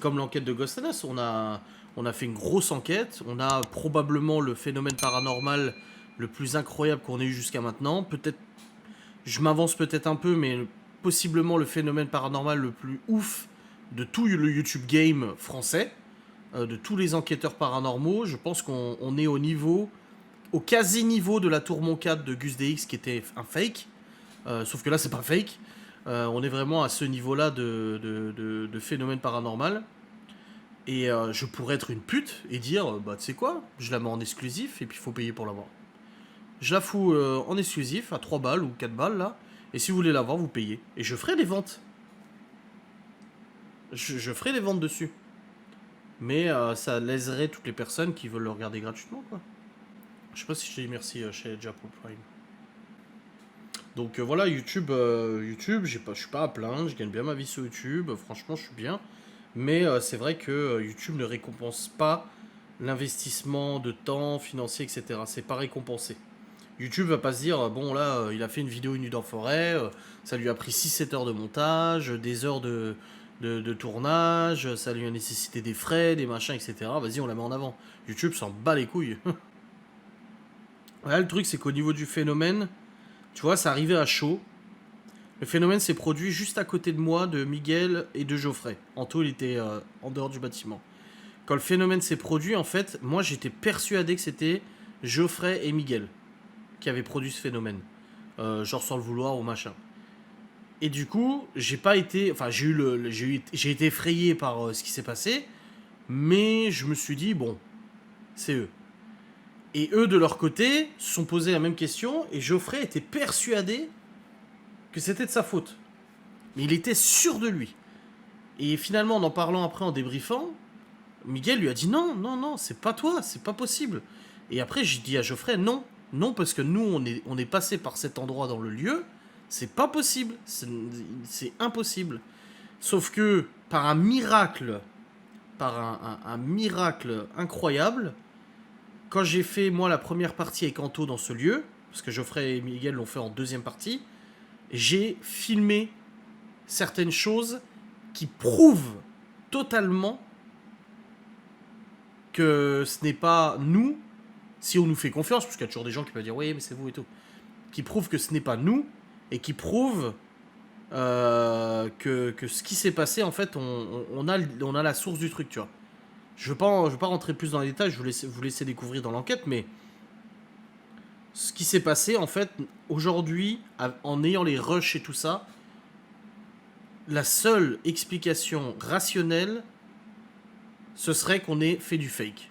comme l'enquête de Ghost on a fait une grosse enquête. On a probablement le phénomène paranormal le plus incroyable qu'on ait eu jusqu'à maintenant. Peut-être, je m'avance peut-être un peu, mais possiblement le phénomène paranormal le plus ouf de tout le YouTube game français, de tous les enquêteurs paranormaux. Je pense qu'on est au quasi-niveau de la tour 4 de Gus DX qui était un fake. Sauf que là, c'est pas fake. On est vraiment à ce niveau-là de phénomène paranormal. Et je pourrais être une pute et dire, bah tu sais quoi, je la mets en exclusif et puis il faut payer pour l'avoir. Je la fous en exclusif à 3 balles ou 4 balles là. Et si vous voulez l'avoir, vous payez. Et je ferai des ventes. Je ferai des ventes dessus. Mais ça léserait toutes les personnes qui veulent le regarder gratuitement, quoi. Je sais pas si je dis merci chez Japo Prime. Donc voilà, YouTube, je suis pas à plaindre, je gagne bien ma vie sur YouTube, franchement je suis bien. Mais c'est vrai que YouTube ne récompense pas l'investissement de temps financier, etc. C'est pas récompensé. YouTube va pas se dire, bon là, il a fait une vidéo nue dans forêt, ça lui a pris 6-7 heures de montage, des heures de tournage, ça lui a nécessité des frais, des machins, etc. Vas-y, on la met en avant. YouTube s'en bat les couilles. Voilà, le truc, c'est qu'au niveau du phénomène, tu vois, ça arrivait à chaud. Le phénomène s'est produit juste à côté de moi, de Miguel et de Geoffrey. Anto, il était en dehors du bâtiment. Quand le phénomène s'est produit, en fait, moi j'étais persuadé que c'était Geoffrey et Miguel qui avaient produit ce phénomène. Genre sans le vouloir ou machin. Et du coup, j'ai pas été. Enfin, j'ai été effrayé par ce qui s'est passé, mais je me suis dit, bon, c'est eux. Et eux, de leur côté, se sont posé la même question, et Geoffrey était persuadé que c'était de sa faute. Mais il était sûr de lui. Et finalement, en parlant après, en débriefant, Miguel lui a dit non, non, non, c'est pas toi, c'est pas possible. Et après, j'ai dit à Geoffrey non, non, parce que nous, on est passé par cet endroit dans le lieu, c'est pas possible, c'est impossible. Sauf que, par un miracle, un miracle incroyable, quand j'ai fait, moi, la première partie avec Anto dans ce lieu, parce que Geoffrey et Miguel l'ont fait en deuxième partie, j'ai filmé certaines choses qui prouvent totalement que ce n'est pas nous, si on nous fait confiance, parce qu'il y a toujours des gens qui peuvent dire oui, mais c'est vous et tout, qui prouvent que ce n'est pas nous, et qui prouvent que ce qui s'est passé, en fait, on a la source du truc, tu vois. Je veux pas rentrer plus dans les détails, je vous laisser découvrir dans l'enquête, mais ce qui s'est passé, en fait, aujourd'hui, en ayant les rushs et tout ça, la seule explication rationnelle, ce serait qu'on ait fait du fake.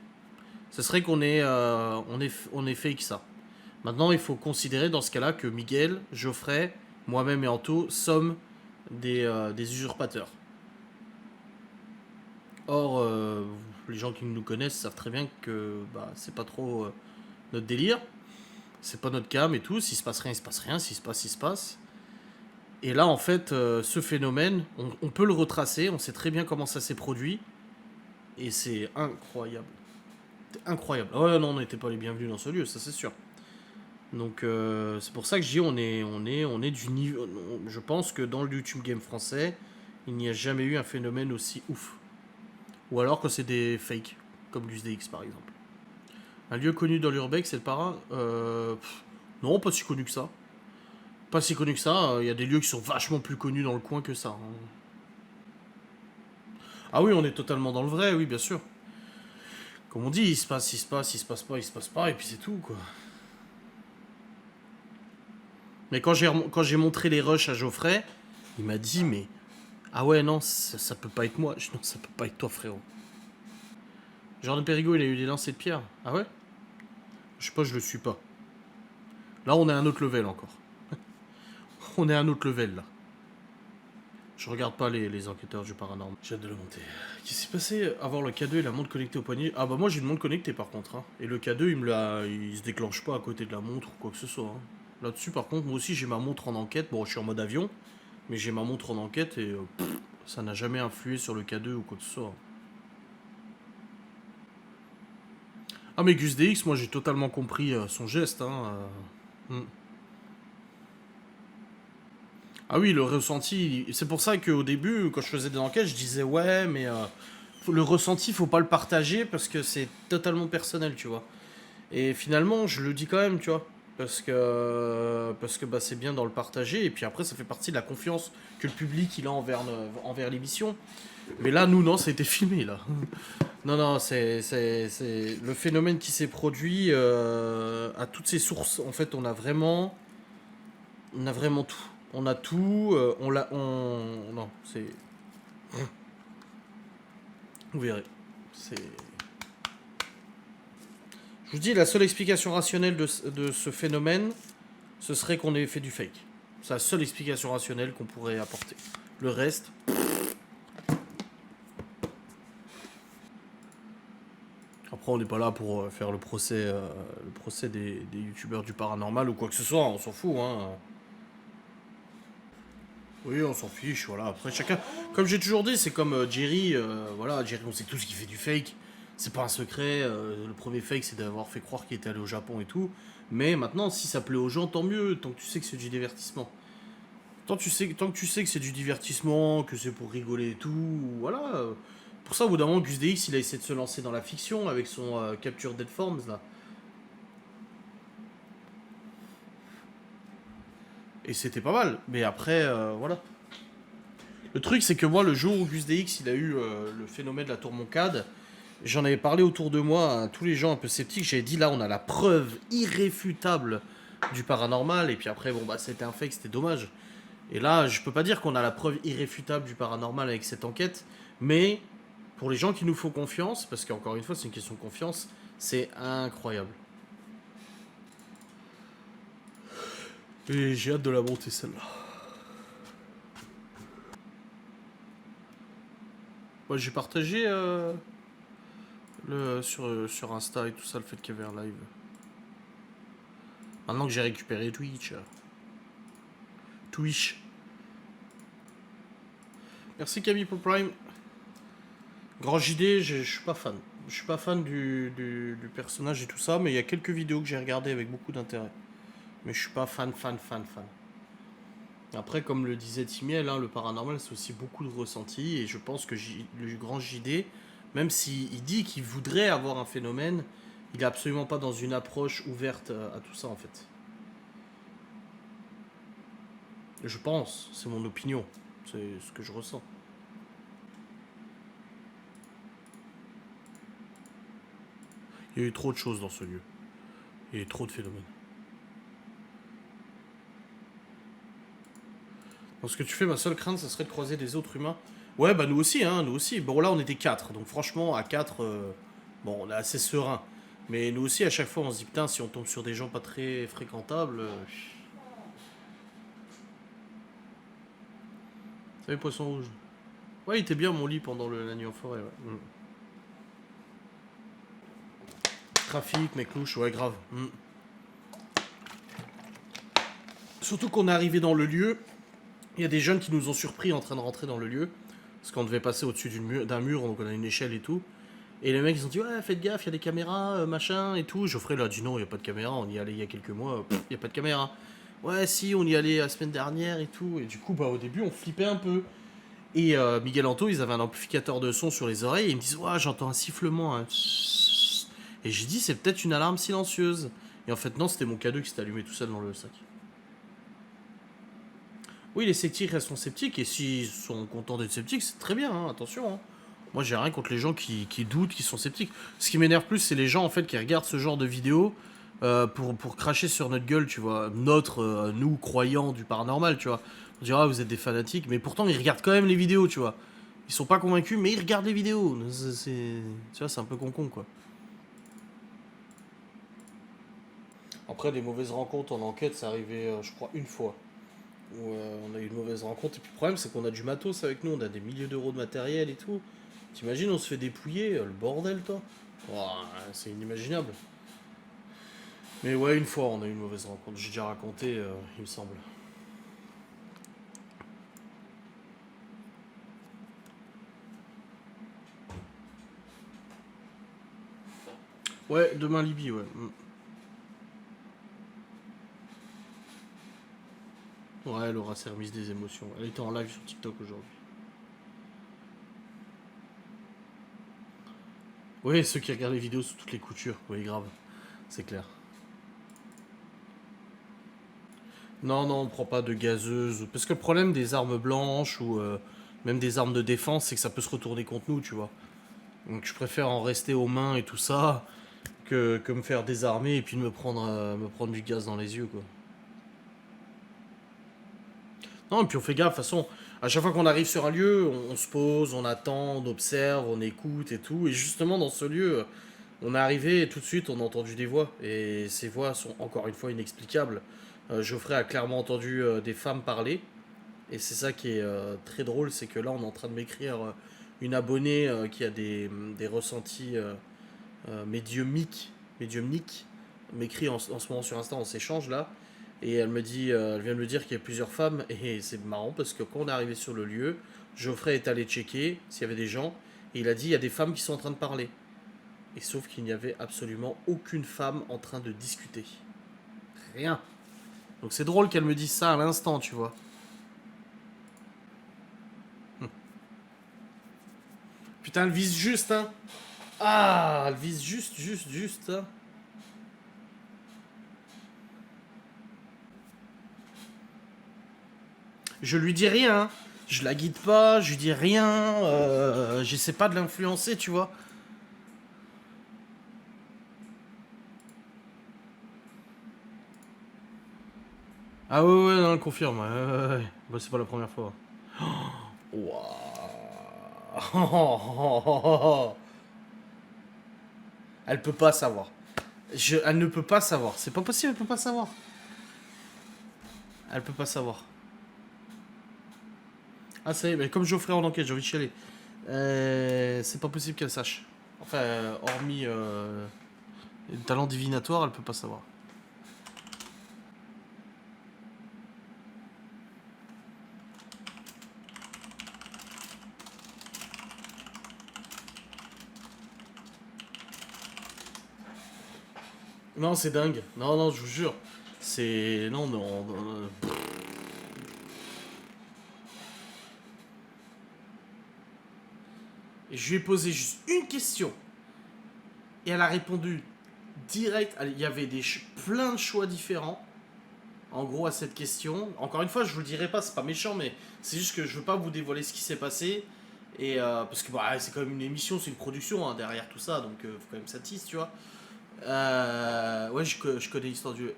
Ce serait qu'on ait, on ait fake ça. Maintenant, il faut considérer dans ce cas-là que Miguel, Geoffrey, moi-même et Anto sommes des usurpateurs. Or, les gens qui nous connaissent savent très bien que bah, c'est pas trop notre délire. C'est pas notre cam et tout. S'il se passe rien, il se passe rien. S'il se passe, il se passe. Et là, en fait, ce phénomène, on peut le retracer. On sait très bien comment ça s'est produit. Et c'est incroyable. C'est incroyable. Ah ouais, non, on n'était pas les bienvenus dans ce lieu, ça c'est sûr. Donc c'est pour ça que je dis on est du niveau. Je pense que dans le YouTube game français, il n'y a jamais eu un phénomène aussi ouf. Ou alors que c'est des fakes, comme GusDX par exemple. Un lieu connu dans l'urbex, c'est le para. Non, pas si connu que ça. Pas si connu que ça. Il y a des lieux qui sont vachement plus connus dans le coin que ça, hein. Ah oui, on est totalement dans le vrai, oui, bien sûr. Comme on dit, il se passe, il se passe, il se passe pas, il se passe pas, et puis c'est tout, quoi. Mais quand j'ai montré les rushs à Geoffrey, il m'a dit, mais... Ah ouais, non, ça peut pas être moi. Non, ça peut pas être toi, frérot. Jordan Perigo, il a eu des lancers de pierre. Ah ouais? Je sais pas, je le suis pas. Là, on est à un autre level encore. On est à un autre level, là. Je regarde pas les enquêteurs du paranormal. J'ai hâte de le monter. Qu'est-ce qui s'est passé? Avoir le K2 et la montre connectée au poignet. Ah bah moi j'ai une montre connectée par contre, hein. Et le K2 il se déclenche pas à côté de la montre ou quoi que ce soit, hein. Là-dessus par contre, moi aussi j'ai ma montre en enquête. Bon, je suis en mode avion, mais j'ai ma montre en enquête et ça n'a jamais influé sur le K2 ou quoi que ce soit. Ah mais Gus DX, moi j'ai totalement compris son geste, hein. Ah oui, le ressenti, c'est pour ça qu'au début, quand je faisais des enquêtes, je disais ouais, mais le ressenti, faut pas le partager parce que c'est totalement personnel, tu vois. Et finalement, je le dis quand même, tu vois. Parce que bah, c'est bien dans le partager. Et puis après, ça fait partie de la confiance que le public il a envers l'émission. Mais là, nous, non, ça a été filmé, là. Non, non, c'est le phénomène qui s'est produit à toutes ses sources. En fait, on a vraiment tout. On a tout. Non, c'est. Vous verrez. C'est. Je vous dis, la seule explication rationnelle de ce phénomène, ce serait qu'on ait fait du fake. C'est la seule explication rationnelle qu'on pourrait apporter. Le reste. Après, on n'est pas là pour faire le procès des youtubeurs du paranormal ou quoi que ce soit, on s'en fout, hein. Oui, on s'en fiche, voilà. Après, chacun. Comme j'ai toujours dit, c'est comme Jerry. Voilà, Jerry, on sait tous qu'il fait du fake. C'est pas un secret. Le premier fake, c'est d'avoir fait croire qu'il était allé au Japon et tout. Mais maintenant, si ça plaît aux gens, tant mieux, tant que tu sais que c'est du divertissement. Tant que tu sais que c'est du divertissement, que c'est pour rigoler et tout, voilà. Pour ça, au bout d'un moment, Gus DX, il a essayé de se lancer dans la fiction avec son Capture Dead Forms, là. Et c'était pas mal. Mais après, voilà. Le truc, c'est que moi, le jour où Gus DX, il a eu le phénomène de la tour Moncade, j'en avais parlé autour de moi à tous les gens un peu sceptiques. J'avais dit, là, on a la preuve irréfutable du paranormal. Et puis après, bon, bah, c'était un fake, c'était dommage. Et là, je peux pas dire qu'on a la preuve irréfutable du paranormal avec cette enquête, mais pour les gens qui nous font confiance, parce qu'encore une fois, c'est une question de confiance, c'est incroyable. Et j'ai hâte de la monter celle-là. Moi, j'ai partagé sur Insta et tout ça le fait qu'il y avait un live. Maintenant que j'ai récupéré Twitch. Twitch. Merci Camille pour Prime. Grand JD, je suis pas fan. Je suis pas fan du personnage et tout ça, mais il y a quelques vidéos que j'ai regardées avec beaucoup d'intérêt. Mais je suis pas fan. Après, comme le disait Timiel, hein, le paranormal c'est aussi beaucoup de ressenti et je pense que le grand JD, même s'il dit qu'il voudrait avoir un phénomène, il est absolument pas dans une approche ouverte à tout ça en fait. Je pense, c'est mon opinion, c'est ce que je ressens. Il y a eu trop de choses dans ce lieu. Il y a eu trop de phénomènes. Donc ce que tu fais, ma seule crainte, ça serait de croiser des autres humains. Ouais, bah nous aussi, hein, nous aussi. Bon, là, on était 4, donc franchement, à 4, bon, on est assez serein. Mais nous aussi, à chaque fois, on se dit, putain, si on tombe sur des gens pas très fréquentables... Salut, poisson rouge. Ouais, il était bien mon lit pendant la nuit en forêt, ouais. Trafic, mec louche, ouais, grave. Surtout qu'on est arrivé dans le lieu, il y a des jeunes qui nous ont surpris en train de rentrer dans le lieu. Parce qu'on devait passer au-dessus d'un mur, donc on a une échelle et tout. Et les mecs ils ont dit ouais faites gaffe, il y a des caméras, machin et tout. Geoffrey leur a dit non, il n'y a pas de caméra, on y allait il y a quelques mois, il n'y a pas de caméra. Ouais si, on y allait la semaine dernière et tout. Et du coup bah au début on flippait un peu. Et Miguel Anto, ils avaient un amplificateur de son sur les oreilles et ils me disent ouais j'entends un sifflement. Hein. Et j'ai dit c'est peut-être une alarme silencieuse. Et en fait non, c'était mon cadeau qui s'était allumé tout seul dans le sac. Oui, les sceptiques restent sceptiques, et s'ils sont contents d'être sceptiques, c'est très bien, hein, attention. Hein. Moi, j'ai rien contre les gens qui doutent, qui sont sceptiques. Ce qui m'énerve plus, c'est les gens en fait qui regardent ce genre de vidéos pour cracher sur notre gueule, tu vois. Nous, croyants du paranormal, tu vois. On dira, ah, vous êtes des fanatiques, mais pourtant, ils regardent quand même les vidéos, tu vois. Ils sont pas convaincus, mais ils regardent les vidéos. Tu vois, c'est un peu con, quoi. Après, des mauvaises rencontres en enquête, c'est arrivé, je crois, une fois. Où on a eu une mauvaise rencontre. Et puis le problème, c'est qu'on a du matos avec nous, on a des milliers d'euros de matériel et tout. T'imagines, on se fait dépouiller, le bordel, toi. Ouah, c'est inimaginable. Mais ouais, une fois, on a eu une mauvaise rencontre. J'ai déjà raconté, il me semble. Ouais, demain Libye, ouais. Ouais, Laura s'est remise des émotions. Elle était en live sur TikTok aujourd'hui. Oui, ceux qui regardent les vidéos sous toutes les coutures. Oui, grave. C'est clair. Non, non, on prend pas de gazeuse. Parce que le problème des armes blanches ou même des armes de défense, c'est que ça peut se retourner contre nous, tu vois. Donc je préfère en rester aux mains et tout ça que me faire désarmer et puis de me prendre du gaz dans les yeux, quoi. Non, et puis on fait gaffe, de toute façon, à chaque fois qu'on arrive sur un lieu, on se pose, on attend, on observe, on écoute et tout. Et justement, dans ce lieu, on est arrivé et tout de suite, on a entendu des voix. Et ces voix sont encore une fois inexplicables. Geoffrey a clairement entendu des femmes parler. Et c'est ça qui est très drôle, c'est que là, on est en train de m'écrire une abonnée qui a des ressentis médiumniques, m'écrit en ce moment sur Insta, on s'échange là, et elle me dit, elle vient de me dire qu'il y a plusieurs femmes, et c'est marrant parce que quand on est arrivé sur le lieu, Geoffrey est allé checker s'il y avait des gens, et il a dit il y a des femmes qui sont en train de parler. Et sauf qu'il n'y avait absolument aucune femme en train de discuter. Rien. Donc c'est drôle qu'elle me dise ça à l'instant, tu vois. Putain, elle vise juste, hein. Ah, elle vise juste, hein. Je lui dis rien, hein. Je la guide pas, je lui dis rien, j'essaie pas de l'influencer, tu vois. Ah ouais, ouais, non, elle confirme, ouais, ouais, ouais. Bah, c'est pas la première fois. Waouh. Elle peut pas savoir. Elle ne peut pas savoir. C'est pas possible, elle peut pas savoir. Elle peut pas savoir. Ah, ça y est, mais comme Geoffrey en enquête, j'ai envie de chialer. C'est pas possible qu'elle sache. Enfin, hormis le talent divinatoire, elle peut pas savoir. Non, c'est dingue. Non, non, je vous jure. C'est. Non, non. Et je lui ai posé juste une question. Et elle a répondu direct. Il y avait plein de choix différents. En gros, à cette question. Encore une fois, je vous le dirai pas, c'est pas méchant, mais c'est juste que je veux pas vous dévoiler ce qui s'est passé. Et parce que bah, c'est quand même une émission, c'est une production hein, derrière tout ça, donc faut quand même ça tease, tu vois. Ouais, je connais l'histoire du.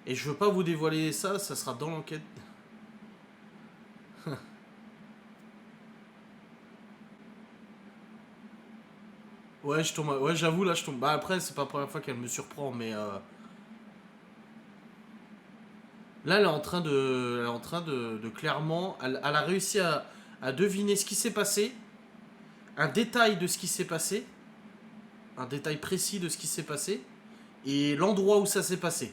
Et je veux pas vous dévoiler ça, ça sera dans l'enquête. Ouais, je tombe. Ouais, j'avoue, là, je tombe. Bah, après, c'est pas la première fois qu'elle me surprend, mais là, elle est en train de. Elle est en train de clairement. Elle a réussi à deviner ce qui s'est passé, un détail de ce qui s'est passé, un détail précis de ce qui s'est passé, et l'endroit où ça s'est passé.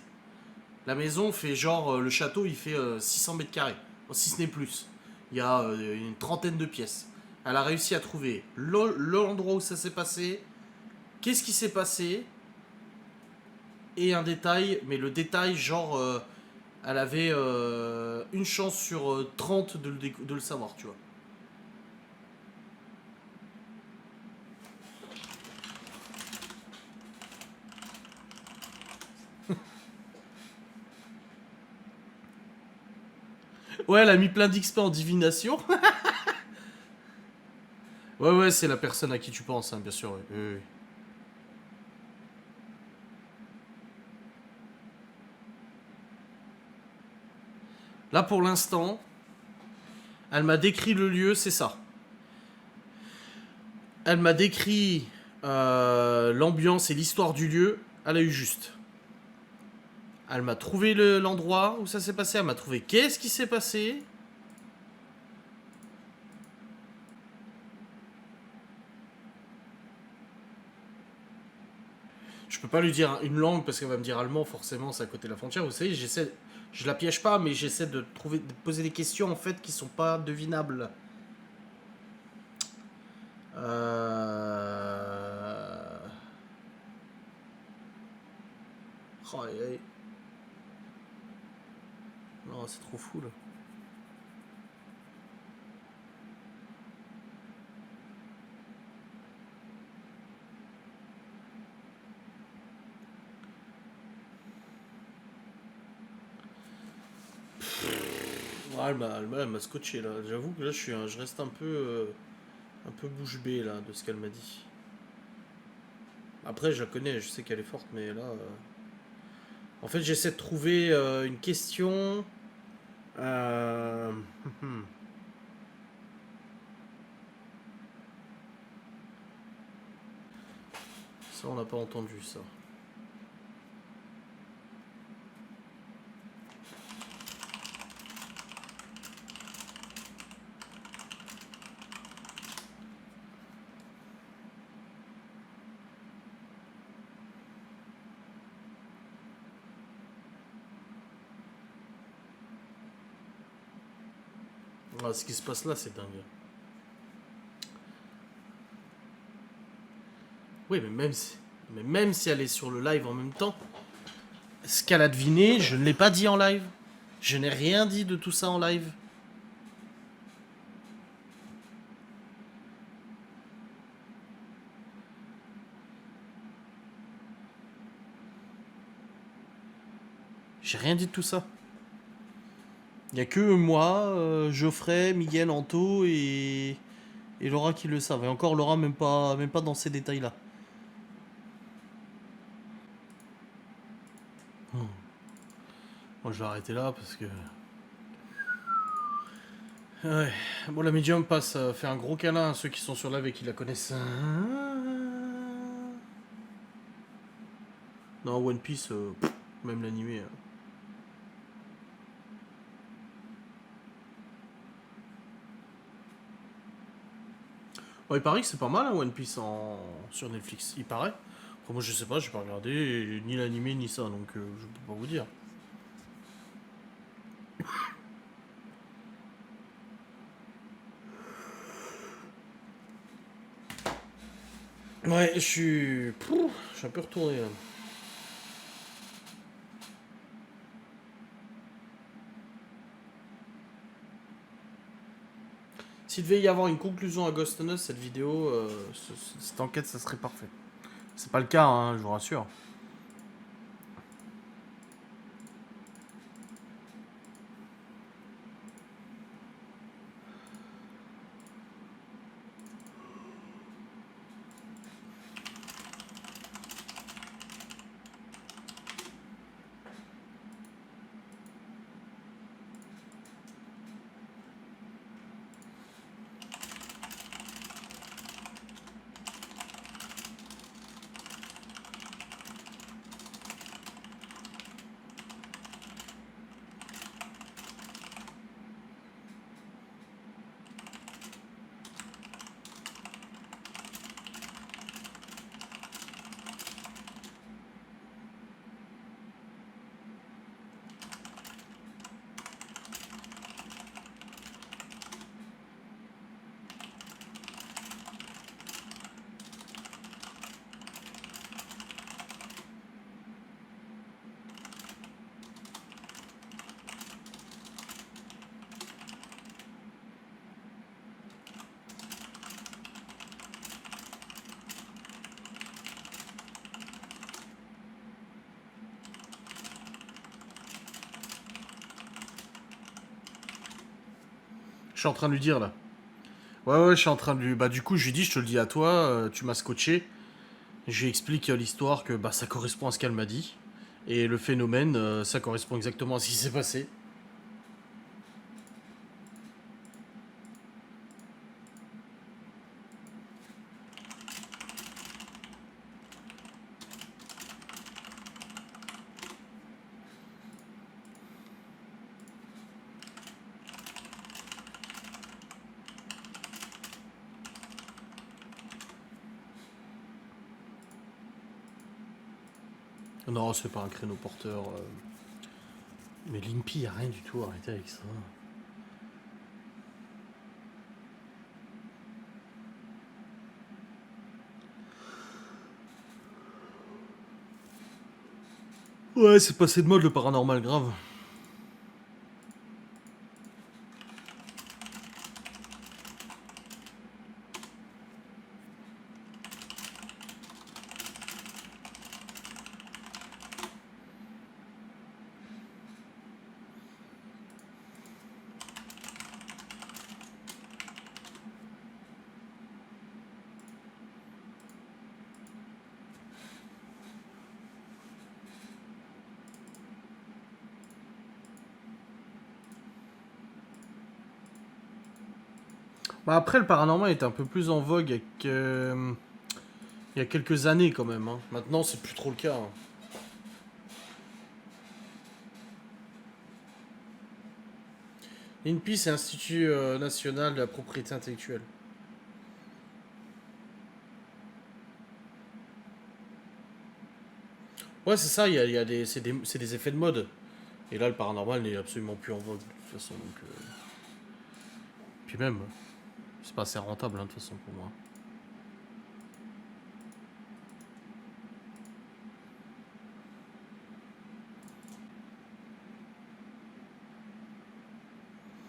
La maison fait genre. Le château, il fait 600 mètres carrés, si ce n'est plus. Il y a une trentaine de pièces. Elle a réussi à trouver l'endroit où ça s'est passé, qu'est-ce qui s'est passé, et un détail, mais le détail, genre, elle avait une chance sur 30 de le savoir, tu vois. Ouais, elle a mis plein d'XP en divination. Ouais, ouais, c'est la personne à qui tu penses, hein, bien sûr. Ouais. Oui, oui. Là, pour l'instant, elle m'a décrit le lieu, c'est ça. Elle m'a décrit l'ambiance et l'histoire du lieu. Elle a eu juste. Elle m'a trouvé l'endroit où ça s'est passé. Elle m'a trouvé qu'est-ce qui s'est passé. Je peux pas lui dire une langue parce qu'elle va me dire allemand, forcément, c'est à côté de la frontière. Vous savez, je la piège pas, mais j'essaie de poser des questions en fait qui sont pas devinables. Euh... Oh, non, c'est trop fou là. Ah, elle m'a scotché là. J'avoue que là, je reste un peu bouche bée là de ce qu'elle m'a dit. Après, je la connais, je sais qu'elle est forte, mais là. En fait, j'essaie de trouver une question. Euh, Ça, on n'a pas entendu ça. Ah, ce qui se passe là, c'est dingue. Oui, mais même si elle est sur le live en même temps, ce qu'elle a deviné, je ne l'ai pas dit en live. Je n'ai rien dit de tout ça en live. J'ai rien dit de tout ça. Il n'y a que moi, Geoffrey, Miguel, Anto et Laura qui le savent. Et encore Laura, même pas dans ces détails-là. Moi, je vais arrêter là parce que. Ouais. Bon, la médium passe fait un gros câlin à ceux qui sont sur live et qui la connaissent. Non, One Piece, même l'animé. Ouais, il paraît que c'est pas mal, hein, One Piece sur Netflix. Il paraît. Après, moi, je sais pas, j'ai pas regardé ni l'animé ni ça, donc je peux pas vous dire. Ouais, je suis. Je suis un peu retourné là. S'il devait y avoir une conclusion à Ghost in Us, cette vidéo, cette enquête, ça serait parfait. C'est pas le cas, hein, je vous rassure. Je suis en train de lui dire là. Ouais, je suis en train de lui. Bah, du coup, je lui dis, je te le dis à toi, tu m'as scotché. Je lui explique l'histoire que bah, ça correspond à ce qu'elle m'a dit. Et le phénomène, ça correspond exactement à ce qui s'est passé. Non, c'est pas un créneau porteur. Mais Limpy, y a rien du tout, arrêtez avec ça. Ouais, c'est passé de mode le paranormal grave. Bah après, le paranormal est un peu plus en vogue il y a quelques années quand même. Hein. Maintenant, c'est plus trop le cas. Hein. INPI, c'est Institut National de la Propriété Intellectuelle. Ouais, c'est ça, c'est des effets de mode. Et là, le paranormal n'est absolument plus en vogue, de toute façon. Donc, puis même, c'est pas assez rentable, hein, de toute façon, pour moi.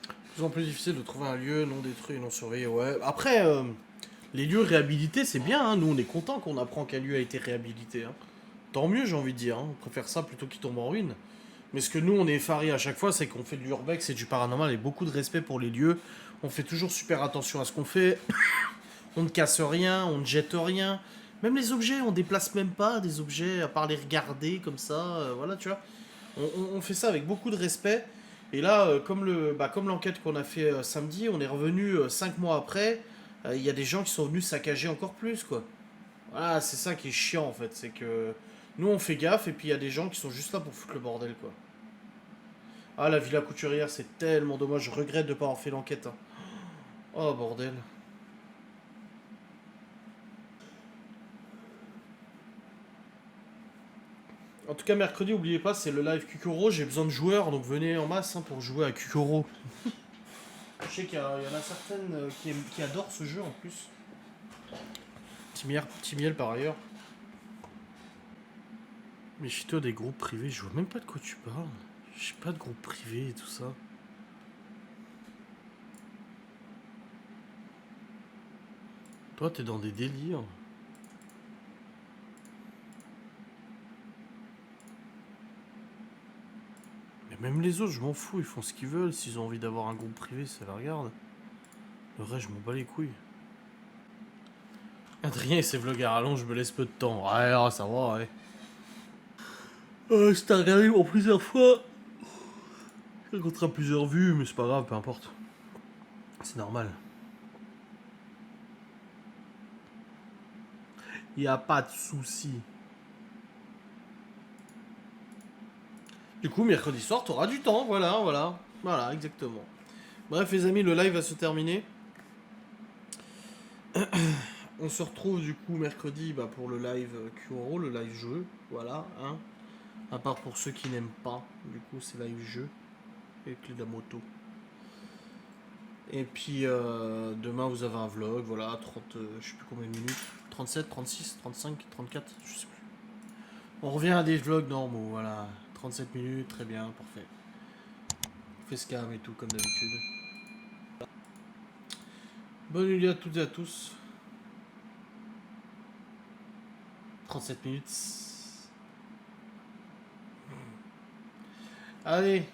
De plus en plus difficile de trouver un lieu non détruit et non surveillé, ouais. Après, les lieux réhabilités, c'est bien, hein. Nous, on est content qu'on apprend qu'un lieu a été réhabilité. Hein. Tant mieux, j'ai envie de dire. Hein. On préfère ça plutôt qu'il tombe en ruine. Mais ce que nous, on est effarés à chaque fois, c'est qu'on fait de l'urbex et du paranormal et beaucoup de respect pour les lieux. On fait toujours super attention à ce qu'on fait. On ne casse rien, on ne jette rien. Même les objets, on déplace même pas des objets à part les regarder comme ça. Voilà, tu vois. On fait ça avec beaucoup de respect. Et là, comme l'enquête qu'on a fait samedi, on est revenu 5 mois après. Il y a des gens qui sont venus saccager encore plus, quoi. Voilà, c'est ça qui est chiant en fait. C'est que nous, on fait gaffe et puis il y a des gens qui sont juste là pour foutre le bordel, quoi. Ah, la Villa Couturière, c'est tellement dommage. Je regrette de pas avoir fait l'enquête. Hein. Oh, bordel. En tout cas, mercredi, oubliez pas, c'est le live Kukoro. J'ai besoin de joueurs, donc venez en masse hein, pour jouer à Kukoro. Je sais qu'il y en a certaines qui adorent ce jeu en plus. Petit miel par ailleurs. Mais chez toi, des groupes privés, je vois même pas de quoi tu parles. J'ai pas de groupe privé et tout ça. Toi, t'es dans des délires. Mais même les autres, je m'en fous, ils font ce qu'ils veulent. S'ils ont envie d'avoir un groupe privé, ça la regarde. Le reste, je m'en bats les couilles. Adrien et ses vlogs à rallonge, je me laisse peu de temps. Ouais, alors, ça va, ouais. Si t'as regardé pour plusieurs fois, ça comptera plusieurs vues, mais c'est pas grave, peu importe. C'est normal. Y a pas de souci. Du coup, mercredi soir, t'auras du temps, voilà, voilà. Voilà, exactement. Bref, les amis, le live va se terminer. On se retrouve du coup mercredi bah, pour le live Kuro, le live jeu. Voilà, hein. À part pour ceux qui n'aiment pas, du coup, c'est live jeu. Avec les moto. Et puis demain, vous avez un vlog, voilà, 30, je sais plus combien de minutes. 37, 36, 35, 34, je sais plus. On revient à des vlogs normaux, voilà. 37 minutes, très bien, parfait. Facecam et tout, comme d'habitude. Bonne nuit à toutes et à tous. 37 minutes. Allez,